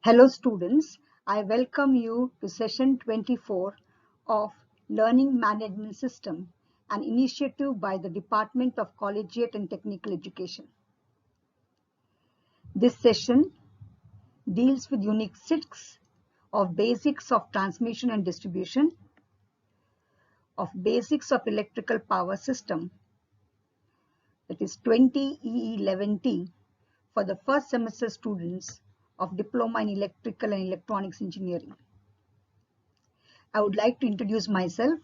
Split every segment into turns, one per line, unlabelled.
Hello students, I welcome you to session 24 of Learning Management System, an initiative by the Department of Collegiate and Technical Education. This session deals with Unit 6 of Basics of Transmission and Distribution, of Basics of Electrical Power System, that is 20E11T for the first semester students of Diploma in Electrical and Electronics Engineering. I would like to introduce myself.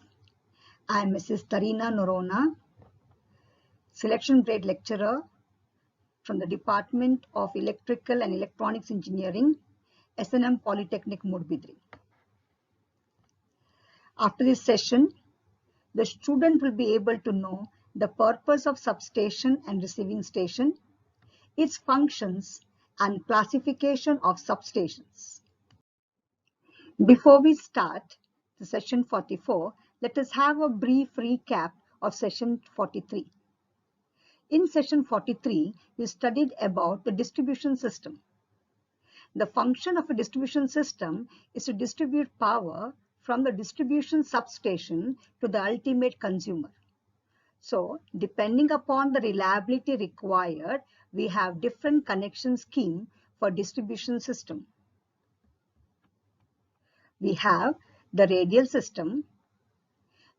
I am Mrs. Tarina Norona, Selection Grade Lecturer from the Department of Electrical and Electronics Engineering, S&M Polytechnic, Mudbidri. After this session, the student will be able to know the purpose of substation and receiving station, its functions, and classification of substations. Before we start the session 44, let us have a brief recap of session 43. In session 43, we studied about the distribution system. The function of a distribution system is to distribute power from the distribution substation to the ultimate consumer. So, depending upon the reliability required, we have different connection scheme for distribution system. We have the radial system,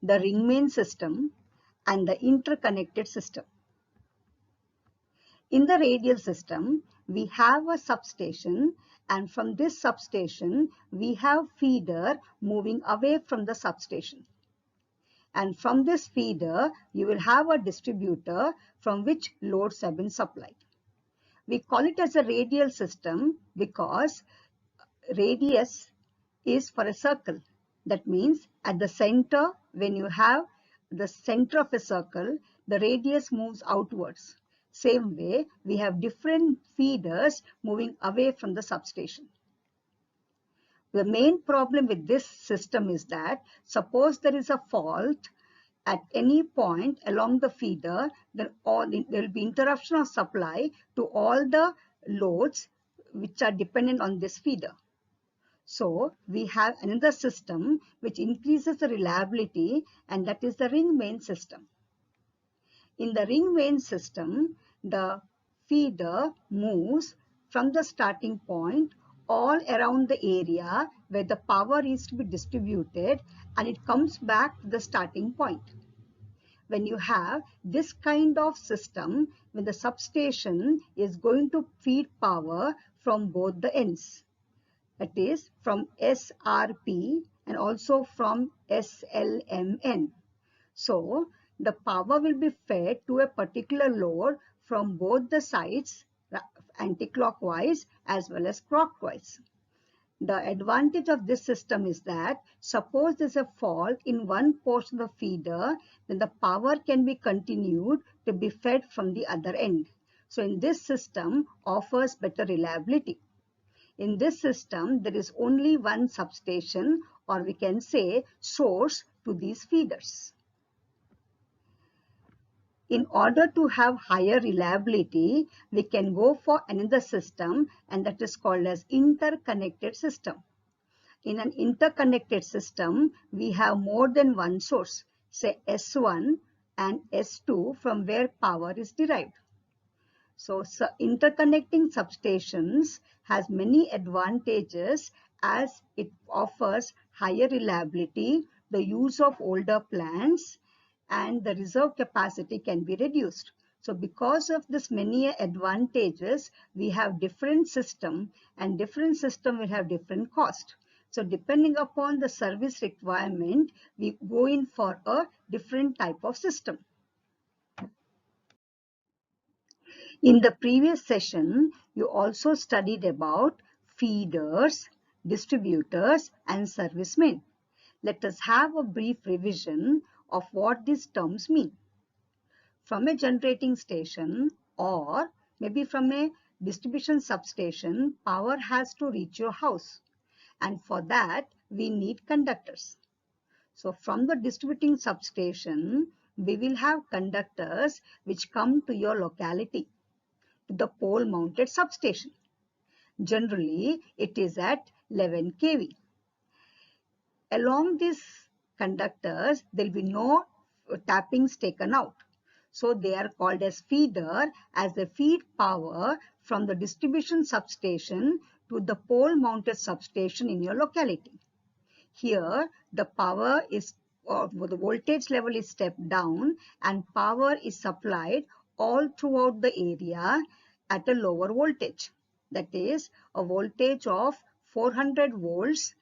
the ring main system, and the interconnected system. In the radial system, we have a substation, and from this substation, we have feeder moving away from the substation. And from this feeder, you will have a distributor from which loads have been supplied. We call it as a radial system because radius is for a circle. That means at the center, when you have the center of a circle, the radius moves outwards. Same way, we have different feeders moving away from the substation. The main problem with this system is that suppose there is a fault at any point along the feeder, then there will be interruption of supply to all the loads which are dependent on this feeder. So we have another system which increases the reliability, and that is the ring main system. In the ring main system, the feeder moves from the starting point all around the area where the power is to be distributed, and it comes back to the starting point. When you have this kind of system, when the substation is going to feed power from both the ends, that is from SRP and also from SLMN. So the power will be fed to a particular load from both the sides, anti-clockwise as well as clockwise. The advantage of this system is that suppose there's a fault in one portion of the feeder, then the power can be continued to be fed from the other end. So in this system offers better reliability. In this system, there is only one substation, or we can say source, to these feeders. In order to have higher reliability, we can go for another system, and that is called as interconnected system. In an interconnected system, we have more than one source, say S1 and S2, from where power is derived. So interconnecting substations has many advantages as it offers higher reliability, the use of older plants, and the reserve capacity can be reduced. So because of this many advantages, we have different system, and different system will have different cost. So depending upon the service requirement, we go in for a different type of system. In the previous session, you also studied about feeders, distributors, and servicemen. Let us have a brief revision of what these terms mean. From a generating station or maybe from a distribution substation, power has to reach your house. And for that, we need conductors. So from the distributing substation, we will have conductors which come to your locality, to the pole mounted substation. Generally, it is at 11 kV. Along these conductors, there will be no tappings taken out. So they are called as feeder, as they feed power from the distribution substation to the pole mounted substation in your locality. Here, the power is, or the voltage level is stepped down and power is supplied all throughout the area at a lower voltage. That is a voltage of 400 volts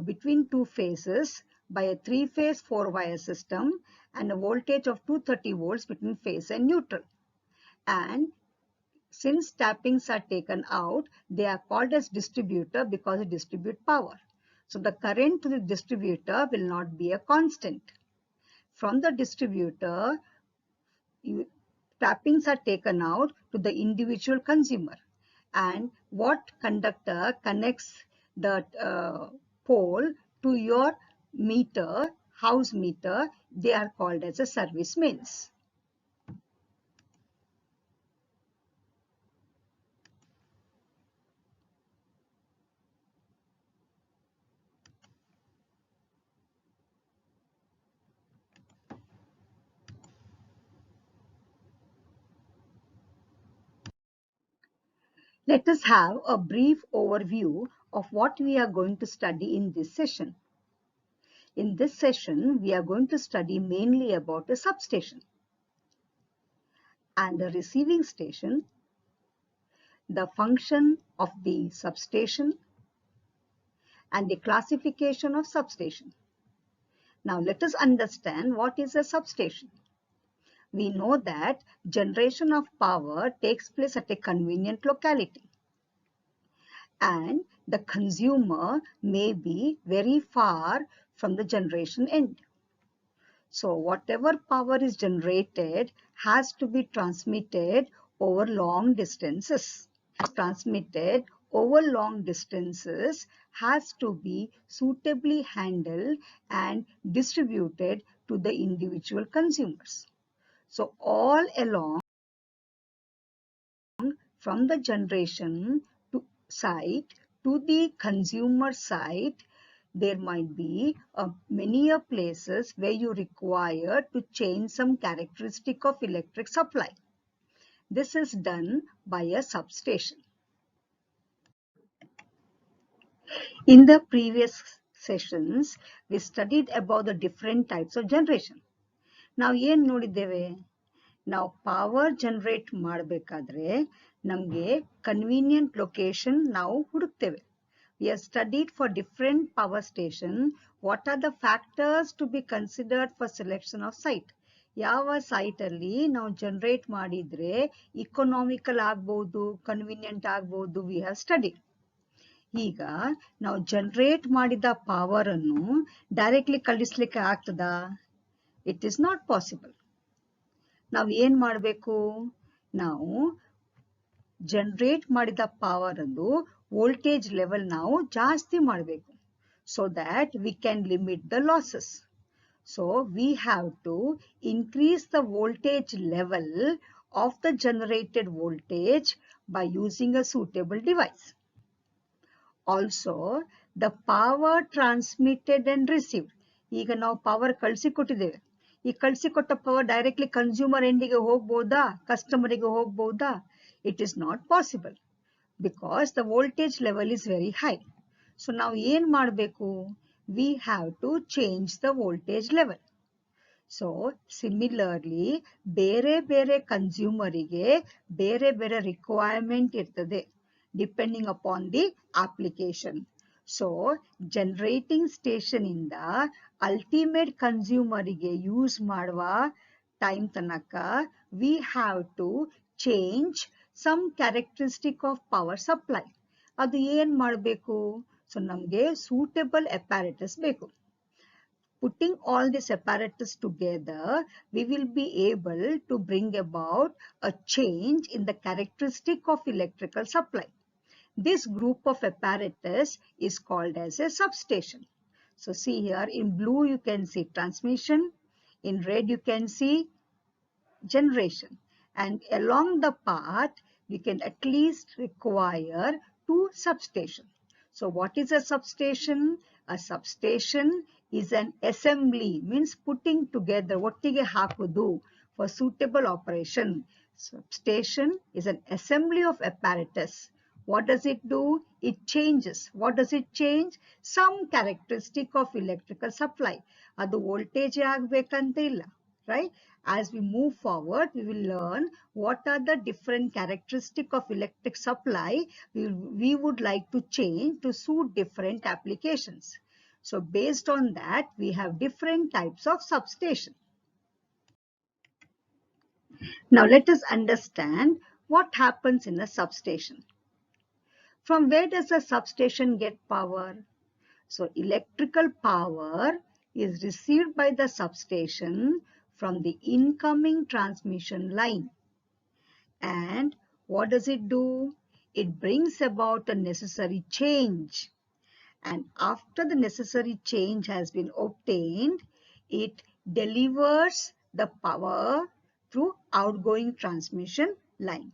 between two phases by a three-phase four-wire system, and a voltage of 230 volts between phase and neutral. And since tappings are taken out, they are called as distributor because they distribute power. So the current to the distributor will not be a constant. From the distributor, tappings are taken out to the individual consumer. And what conductor connects the pole to your meter, house meter, they are called as a service mains. Let us have a brief overview of what we are going to study in this session. In this session, we are going to study mainly about a substation and a receiving station, the function of the substation, and the classification of substation. Now let us understand what is a substation. We know that generation of power takes place at a convenient locality, and the consumer may be very far from the generation end. So whatever power is generated has to be transmitted over long distances. Transmitted over long distances has to be suitably handled and distributed to the individual consumers. So all along, from the generation side to the consumer side, there might be many places where you require to change some characteristic of electric supply. This is done by a substation. In the previous sessions, we studied about the different types of generation. ನಾವು ಏನು ನೋಡಿದ್ದೇವೆ? ನಾವು power generate ಮಾಡಬೇಕಾದ್ರೆ ನಮಗೆ convenient location ನಾವು ಹುಡುಕ್ತೇವೆ. We have studied for different power station what are the factors to be considered for selection of site. ಯಾವ site ಅಲ್ಲಿ ನಾವು ಜನರೇಟ್ ಮಾಡಿದ್ರೆ ಇಕೊನಾಮಿಕಲ್ ಆಗ್ಬಹುದು, ಕನ್ವೀನಿಯಂಟ್ ಆಗ್ಬಹುದು, we have studied. ಈಗ ನಾವು ಜನರೇಟ್ ಮಾಡಿದ ಪವರ್ ಅನ್ನು ಡೈರೆಕ್ಟ್ಲಿ ಕಳಿಸ್ಲಿಕ್ಕೆ ಆಗ್ತದಾ? It is not possible. ನಾವು ಏನ್ ಮಾಡಬೇಕು? ನಾವು ಜನರೇಟ್ ಮಾಡಿದ ಪವರ್ ಅದು ವೋಲ್ಟೇಜ್ ಲೆವೆಲ್ ನಾವು ಜಾಸ್ತಿ ಮಾಡಬೇಕು, so that we can limit the losses. So we have to increase the voltage level of the generated voltage by using a suitable device. Also, the power transmitted and received. ಈಗ ನಾವು power ಕಳಿಸಿಕೊಟ್ಟಿದ್ದೇವೆ. ಈ ಕಳಿಸಿಕೊಟ್ಟ power directly consumer ಎಂಡಿಗೆ ಹೋಗ್ಬೋದಾ, ಕಸ್ಟಮರಿಗೆ ಹೋಗ್ಬೋದಾ? It is not possible because the voltage level is very high. So ನಾವು ಏನು ಮಾಡಬೇಕು? We have to change the voltage level. So similarly, ಬೇರೆ ಬೇರೆ ಕನ್ಸ್ಯೂಮರಿಗೆ ಬೇರೆ ಬೇರೆ ರಿಕ್ವೈರ್ಮೆಂಟ್ ಇರ್ತದೆ depending upon the application. So generating station ಇಂದ ultimate consumer ಗೆ ಯೂಸ್ ಮಾಡುವ ಟೈಮ್ ತನಕ we have to change some characteristic of power supply. ಅದು ಏನ್ ಮಾಡಬೇಕು? ಸೊ ನಮಗೆ suitable apparatus ಬೇಕು. Putting all this apparatus together, we will be able to bring about a change in the characteristic of electrical supply. This group of apparatus is called as a substation. So see here, in blue you can see transmission, in red you can see generation, and along the path you can at least require to substation. So what is a substation? A substation is an assembly, means putting together, ಒಟ್ಟಿಗೆ ಹಾಕುದು, for suitable operation. Substation is an assembly of apparatus. What does it do? It changes. What does it change? Some characteristic of electrical supply. ಅದು voltage ಆಗಬೇಕಂತ ಇಲ್ಲ, right? As we move forward, we will learn what are the different characteristics of electric supply we would like to change to suit different applications. So based on that, we have different types of substation. Now let us understand what happens in a substation. From where does a substation get power? So electrical power is received by the substation from the incoming transmission line. And what does it do? It brings about a necessary change. And after the necessary change has been obtained, it delivers the power through outgoing transmission line.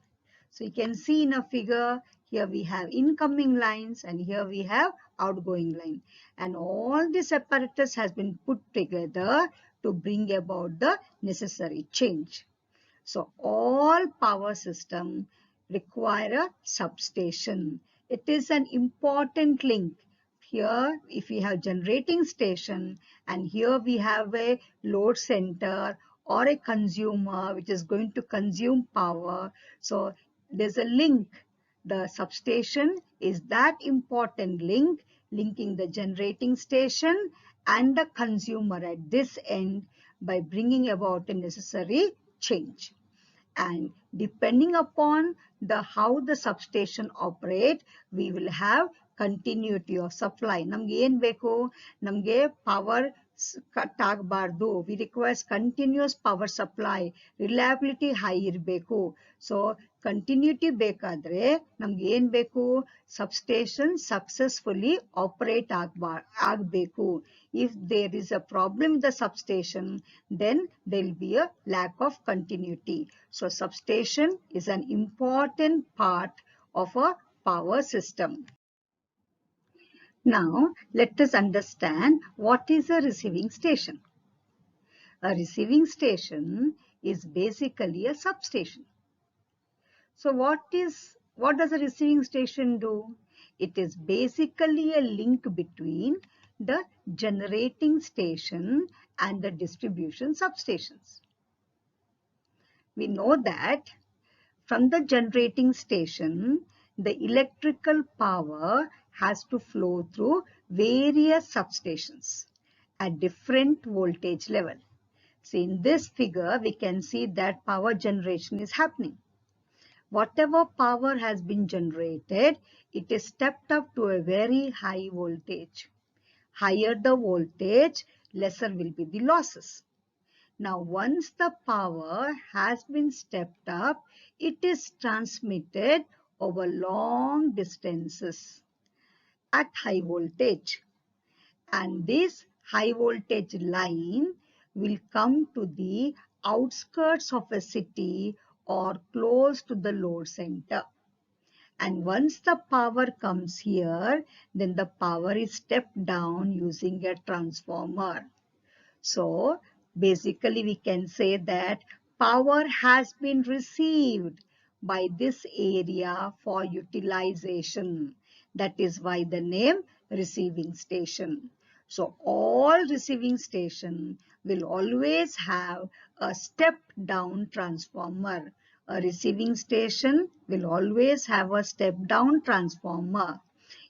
So you can see in a figure, here we have incoming lines and here we have outgoing line. And all this apparatus has been put together to bring about the necessary change. So all power system require a substation. It is an important link. Here, if we have generating station and here we have a load center or a consumer which is going to consume power. So there's a link. The substation is that important link linking the generating station and the consumer at this end by bringing about a necessary change. And depending upon how the substation operate, we will have continuity of supply. ನಮ್ಗೆ ಏನ್ ಬೇಕು? ನಮ್ಗೆ power cut ಆಗಬಾರ್ದು. We require continuous power supply. Reliability high ಇರಬೇಕು. So continuity ಬೇಕಾದ್ರೆ ನಮ್ಗೆ ಏನ್ ಬೇಕು? Substation successfully operate ಆಗಬೇಕು. If there is a problem with the substation, then there will be a lack of continuity. So substation is an important part of a power system. Now let us understand what is a receiving station. A receiving station is basically a substation. So what does a receiving station do? It is basically a link between the generating station and the distribution substations. We know that from the generating station, the electrical power has to flow through various substations at different voltage level. See, in this figure, we can see that power generation is happening. Whatever power has been generated, it is stepped up to a very high voltage. Higher the voltage, lesser will be the losses. Now, once the power has been stepped up, it is transmitted over long distances at high voltage. And this high voltage line will come to the outskirts of a city or close to the load center. And once the power comes here, then the power is stepped down using a transformer. So basically we can say that power has been received by this area for utilization. That is why the name receiving station. So all receiving station will always have a step down transformer. A receiving station will always have a step down transformer.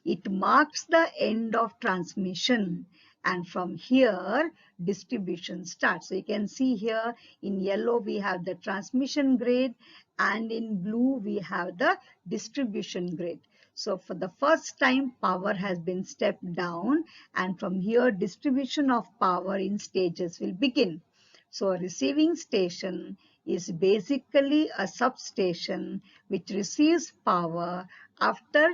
It marks the end of transmission. And from here, distribution starts. So you can see here in yellow, we have the transmission grid, and in blue, we have the distribution grid. So for the first time, power has been stepped down, and from here, distribution of power in stages will begin. So a receiving station is basically a substation which receives power after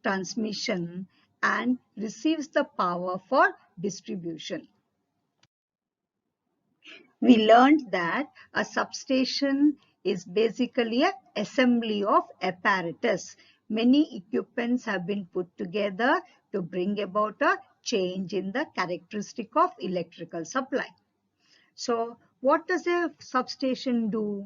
transmission and receives the power for distribution. We learned that a substation is basically an assembly of apparatus many equipments have been put together to bring about a change in the characteristic of electrical supply. So what does a substation do?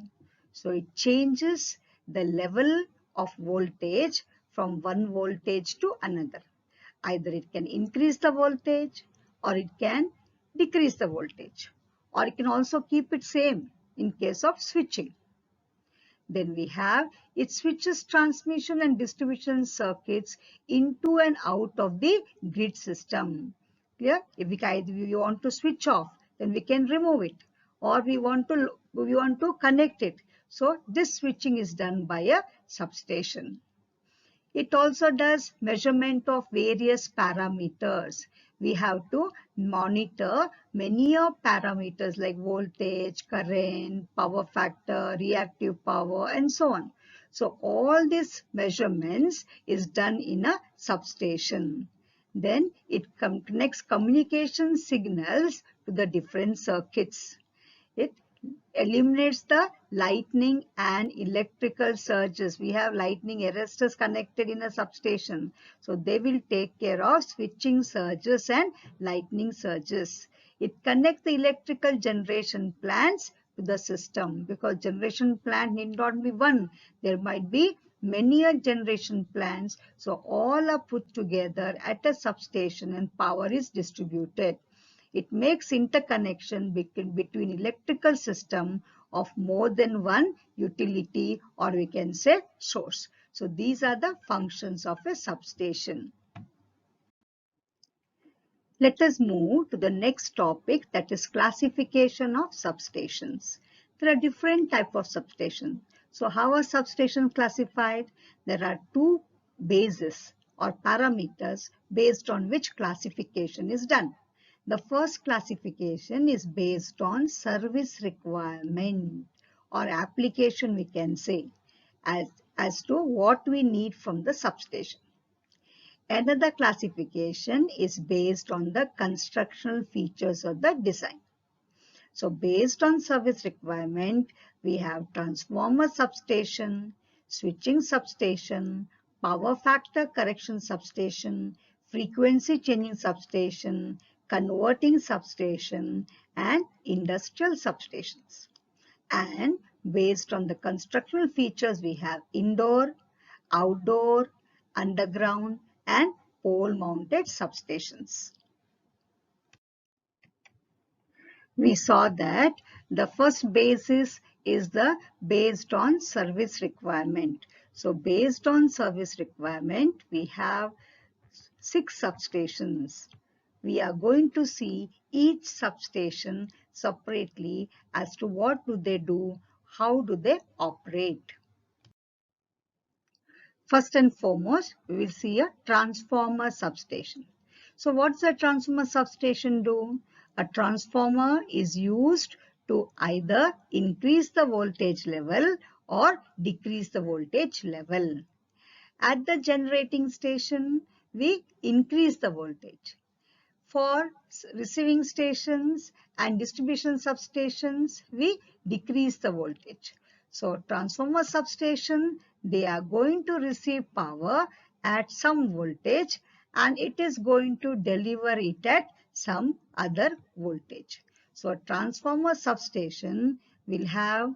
So it changes the level of voltage from one voltage to another. Either it can increase the voltage or it can decrease the voltage, or it can also keep it same in case of switching. Then we have, it switches transmission and distribution circuits into and out of the grid system. Clear? If we want to switch off, then we can remove it, or we want to connect it. So this switching is done by a substation. It also does measurement of various parameters. We have to monitor many of parameters like voltage, current, power factor, reactive power, and so on. So all these measurements is done in a substation. Then it connects communication signals to the different circuits. It eliminates the lightning and electrical surges. We have lightning arresters connected in a substation. So they will take care of switching surges and lightning surges. It connects the electrical generation plants to the system, because generation plant need not be one. There might be many generation plants. So all are put together at a substation and power is distributed. It makes interconnection between electrical system of more than one utility, or we can say source. So these are the functions of a substation. Let us move to the next topic, that is classification of substations. There are different types of substations. So how are substations classified? There are two bases or parameters based on which classification is done. The first classification is based on service requirement or application, we can say, as to what we need from the substation. Another classification is based on the constructional features of the design. So based on service requirement, we have transformer substation, switching substation, power factor correction substation, frequency changing substation, converting substation, and industrial substations. And based on the constructional features, we have indoor, outdoor, underground, and pole-mounted substations. We saw that the first basis is the based on service requirement. So based on service requirement, we have 6 substations. We are going to see each substation separately as to what do they do, how do they operate. First and foremost, we will see a transformer substation. So what's a transformer substation do? A transformer is used to either increase the voltage level or decrease the voltage level. At the generating station, we increase the voltage. For receiving stations and distribution substations, we decrease the voltage. So transformer substation, they are going to receive power at some voltage and it is going to deliver it at some other voltage. So transformer substation will have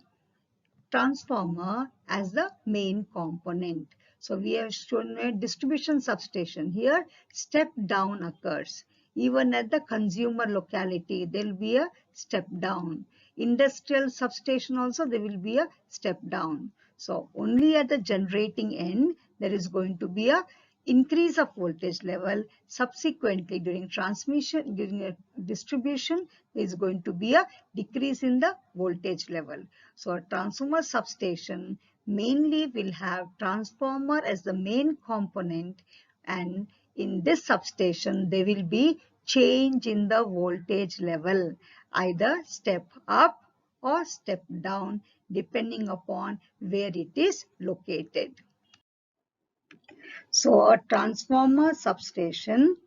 transformer as the main component. So we have shown a distribution substation. Here step down occurs. Even at the consumer locality, there will be a step down. Industrial substation also, there will be a step down. So only at the generating end, there is going to be a increase of voltage level. Subsequently, during transmission, during a distribution, there is going to be a decrease in the voltage level. So a transformer substation mainly will have transformer as the main component, and in this substation there will be change in the voltage level, either step up or step down depending upon where it is located. So a transformer substation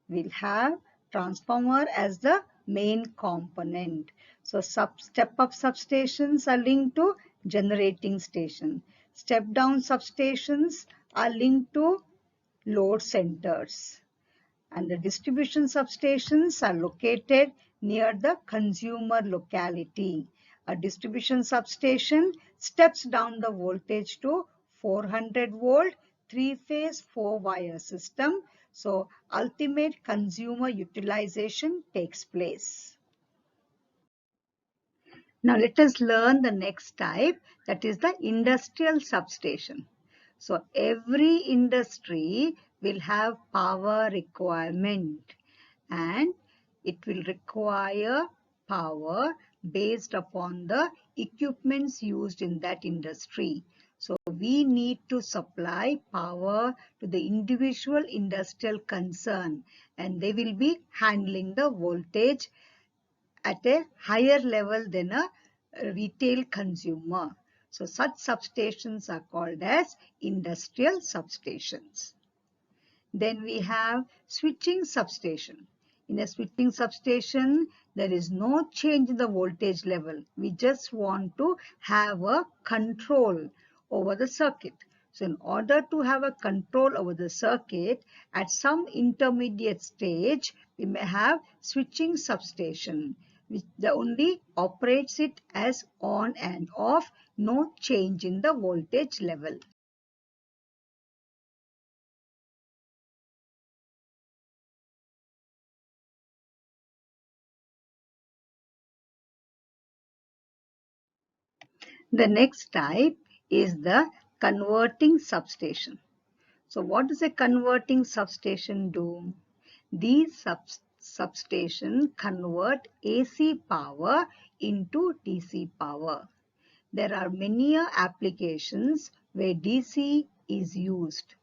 will have transformer as the main component. So step-up substations are linked to generating station. Step-down substations are linked to load centers, and the distribution substations are located near the consumer locality. A distribution substation steps down the voltage to 400 volt, three-phase, four-wire system. So ultimate consumer utilization takes place. Now let us learn the next type, that is the industrial substation. So every industry will have power requirement, and it will require power based upon the equipments used in that industry. So we need to supply power to the individual industrial concern, and they will be handling the voltage at a higher level than a retail consumer. So such substations are called as industrial substations. Then we have switching substation. In a switching substation, there is no change in the voltage level. We just want to have a control over the circuit. So in order to have a control over the circuit, at some intermediate stage, we may have switching substation, which only operates it as on and off, no change in the voltage level. The next type is the converting substation. So what does a converting substation do? These substations convert AC power into DC power. There are many applications where DC is used,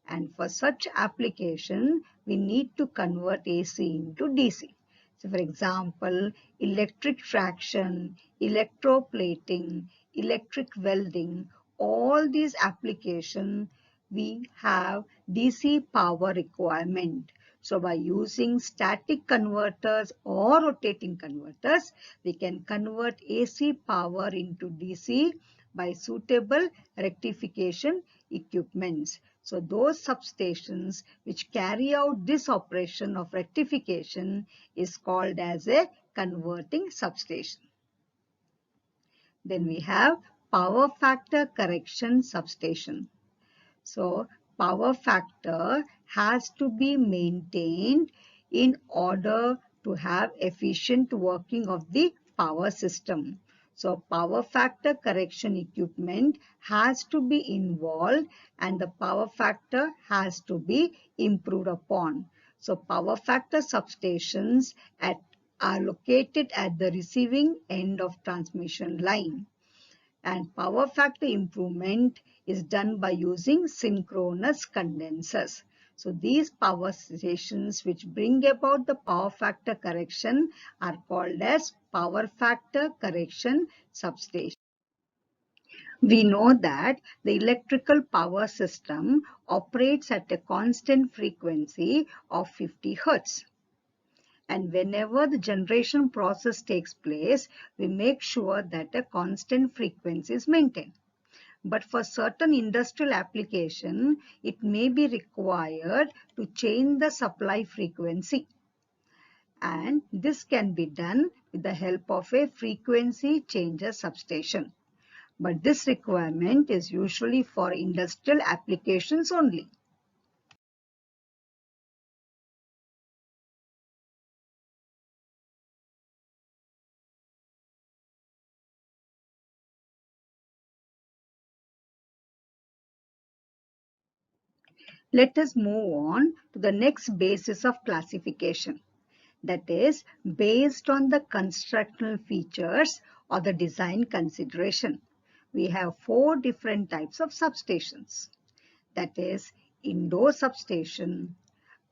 and for such application we need to convert AC into DC. So for example, electric traction, electroplating, electric welding, all these applications we have DC power requirement. So by using static converters or rotating converters, we can convert AC power into DC by suitable rectification equipments. So those substations which carry out this operation of rectification is called as a converting substation. Then we have power factor correction substation. So power factor has to be maintained in order to have efficient working of the power system. So power factor correction equipment has to be involved, and the power factor has to be improved upon. So power factor substations are located at the receiving end of transmission line. And power factor improvement is done by using synchronous condensers. So these power stations which bring about the power factor correction are called as power factor correction substation. We know that the electrical power system operates at a constant frequency of 50 Hertz. And whenever the generation process takes place, we make sure that a constant frequency is maintained. But for certain industrial application, it may be required to change the supply frequency. And this can be done with the help of a frequency changer substation. But this requirement is usually for industrial applications only. Let us move on to the next basis of classification. That is based on the constructional features or the design consideration. We have four different types of substations. That is indoor substation,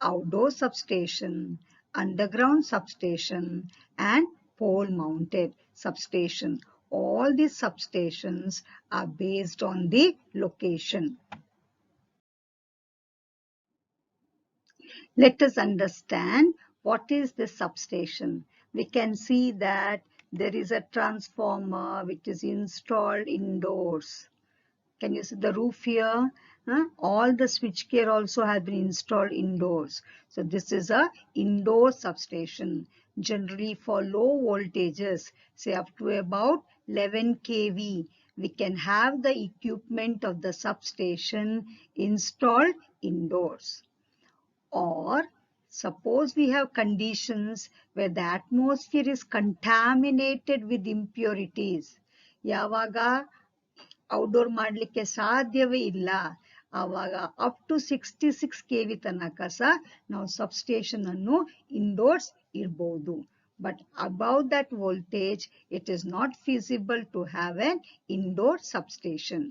outdoor substation, underground substation, and pole mounted substation. All these substations are based on the location. Let us understand what is this substation. We can see that there is a transformer which is installed indoors. Can you see the roof here? All the switchgear also has been installed indoors. So this is a indoor substation. Generally for low voltages, say up to about 11 kV, we can have the equipment of the substation installed indoors. Or suppose we have conditions where the atmosphere is contaminated with impurities. ಯಾವಾಗ outdoor ಮಾಡಲಿಕ್ಕೆ ಸಾಧ್ಯವೇ ಇಲ್ಲ ಆವಾಗ up to 66 kV ತನಕ ಸಹ ನಾವು substation ಅನ್ನು indoors ಇರಬಹುದು. But above that voltage, it is not feasible to have an indoor substation.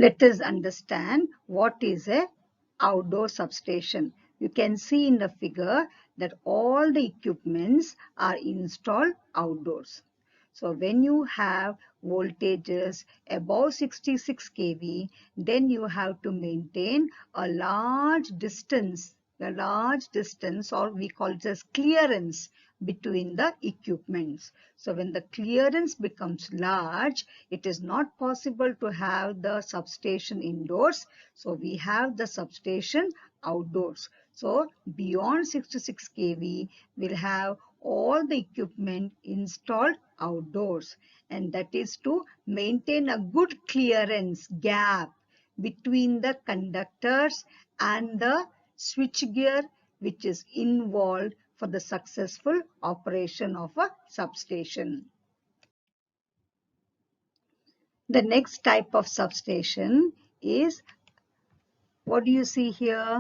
Let us understand what is a outdoor substation. You can see in the figure that all the equipments are installed outdoors. So when you have voltages above 66 kV, then you have to maintain a large distance, or we call it as clearance between the equipments. So when the clearance becomes large, it is not possible to have the substation indoors. So we have the substation outdoors. So beyond 66 kV, we'll have all the equipment installed outdoors, and that is to maintain a good clearance gap between the conductors and the switchgear which is involved for the successful operation of a substation. The next type of substation is, what do you see here?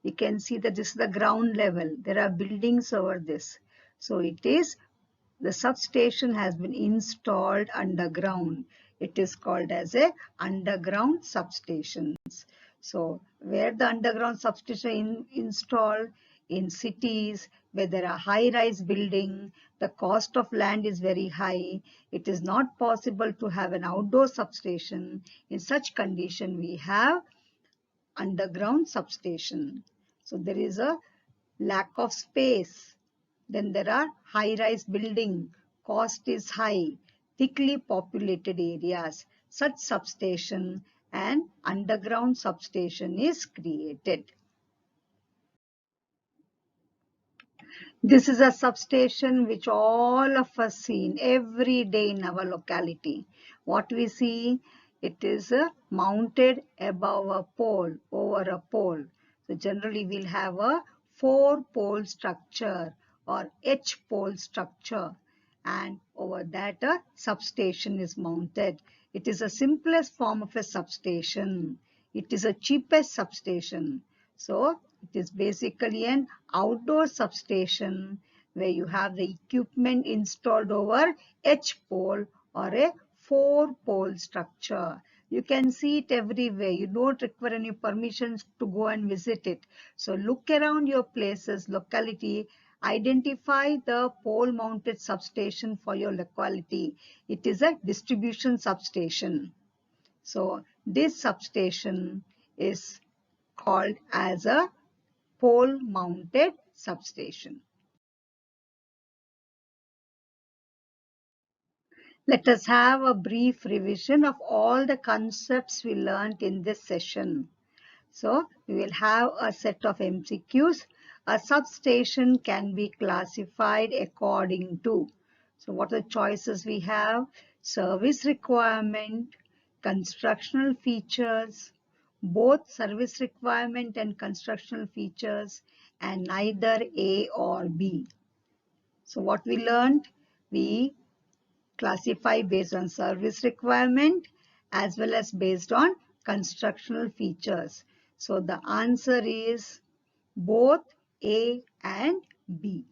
You can see that this is the ground level. There are buildings over this. So it is, the substation has been installed underground. It is called as a underground substations. So where the underground substation installed? In cities where there are high-rise building, the cost of land is very high. It is not possible to have an outdoor substation. In such condition, we have underground substation. So there is a lack of space. Then there are high-rise building, cost is high, thickly populated areas. Such substation and underground substation is created. This is a substation which all of us see every day in our locality. What we see, it is mounted above a pole, over a pole. So generally we'll have a 4-pole structure or H-pole structure, and over that a substation is mounted. It is the simplest form of a substation. It is a cheapest substation. So it is basically an outdoor substation where you have the equipment installed over H-pole or a 4-pole structure. You can see it everywhere. You don't require any permissions to go and visit it. So look around your places, locality, identify the pole mounted substation for your locality. It is a distribution substation. So this substation is called as a pole mounted substation. Let us have a brief revision of all the concepts we learned in this session. So we will have a set of MCQs. A substation can be classified according to. So what are the choices we have? Service requirement, constructional features, both service requirement and constructional features, and neither A or B. So what we learned? We classify based on service requirement as well as based on constructional features. So the answer is both A and B.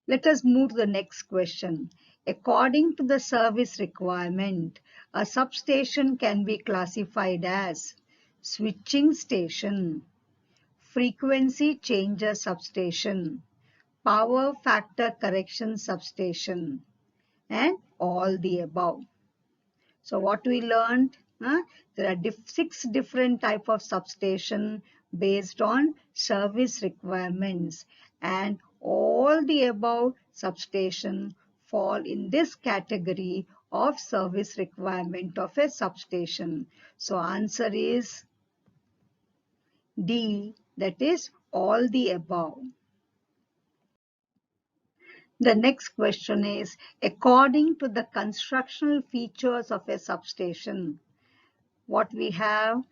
Let us move to the next question. According to the service requirement, a substation can be classified as switching station, frequency changer substation, power factor correction substation, and all the above. So what we learned? There are 6 different type of substation based on service requirements, and all the above substation fall in this category of service requirement of a substation. So answer is D, that is all the above. The next question is, according to the constructional features of a substation, what we have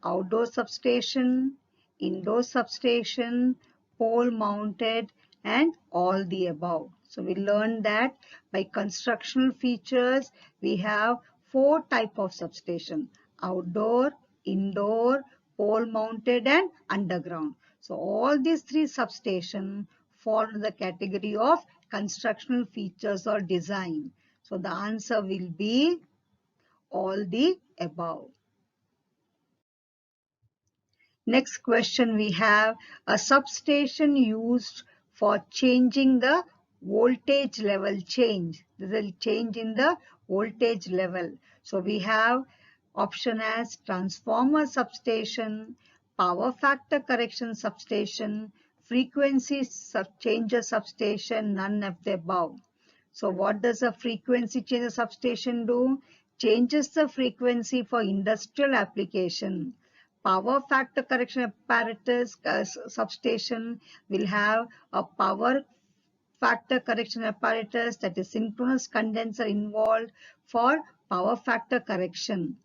outdoor substation, indoor substation, pole mounted, and all the above. So we learned that by constructional features we have four type of substation: outdoor, indoor, pole mounted, and underground. So all these three substations fall in the category of constructional features or design. So the answer will be all the above. Next question we have, a substation used for changing the voltage level change. This is a change in the voltage level. So we have option as transformer substation, power factor correction substation, frequency changer substation, none of the above. So what does a frequency changer substation do? Changes the frequency for industrial application. Power factor correction apparatus substation will have a power factor correction apparatus, that is synchronous condenser involved for power factor correction.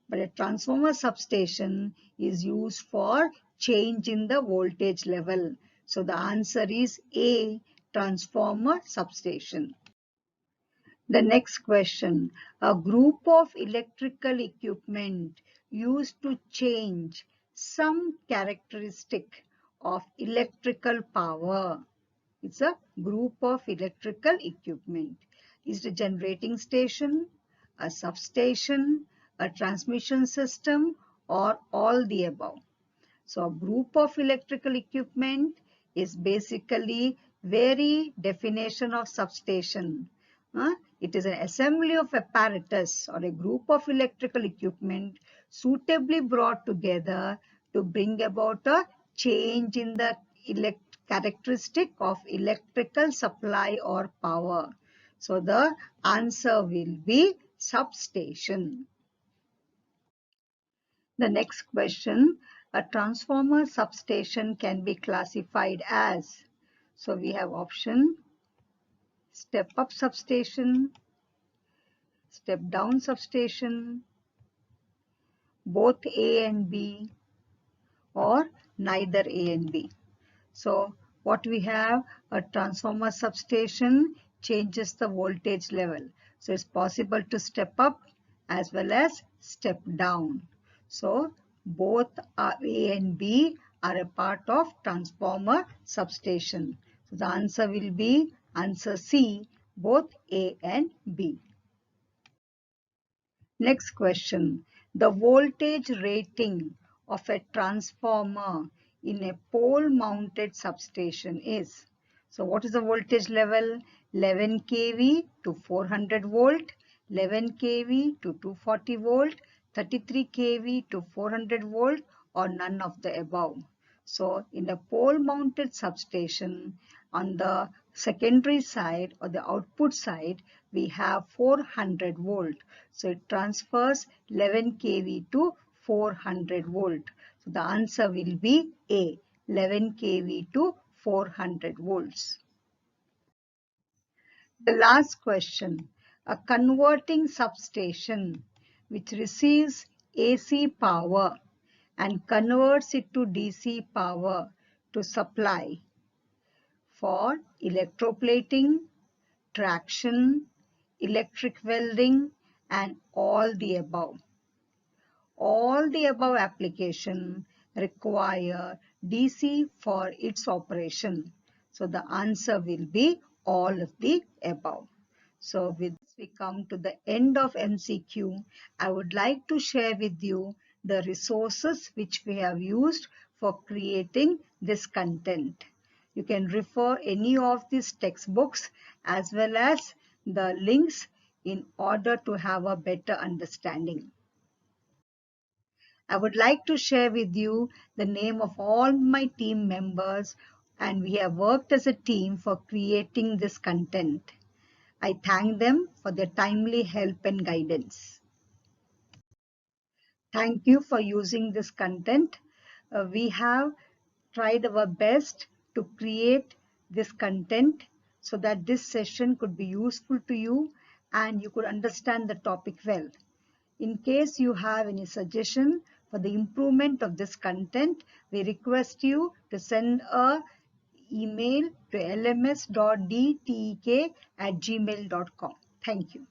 But a transformer substation is used for change in the voltage level. So the answer is A, transformer substation. The next question, a group of electrical equipment used to change some characteristic of electrical power. It's a group of electrical equipment. Is it a generating station, a substation, a transmission system, or all the above? So a group of electrical equipment is basically very definition of substation. It is an assembly of apparatus or a group of electrical equipment suitably brought together to bring about a change in the characteristic of electrical supply or power. So the answer will be substation. The next question, a transformer substation can be classified as, so we have option step up substation, step down substation, both A and B, or neither A and B. So what we have, a transformer substation changes the voltage level. So it's possible to step up as well as step down. So both A and B are a part of transformer substation. So the answer will be answer C, both A and B. Next question. The voltage rating of a transformer in a pole mounted substation is. So what is the voltage level? 11 kV to 400 volt, 11 kV to 240 volt, 33 kV to 400 volt, or none of the above. So in a pole mounted substation, on the secondary side or the output side, we have 400 volt. So it transfers 11 kV to 400 volt. So the answer will be A, 11 kV to 400 volts. The last question, a converting substation which receives AC power and converts it to DC power to supply for electroplating, traction, electric welding, and all the above. All the above application require DC for its operation. So the answer will be all of the above. So with this we come to the end of MCQ. I would like to share with you the resources which we have used for creating this content. You can refer any of these textbooks as well as the links in order to have a better understanding. I would like to share with you the name of all my team members, and we have worked as a team for creating this content. I thank them for their timely help and guidance. Thank you for using this content. We have tried our best to create this content so that this session could be useful to you and you could understand the topic well. In case you have any suggestion for the improvement of this content, we request you to send a email to lms.dtek@gmail.com. Thank you.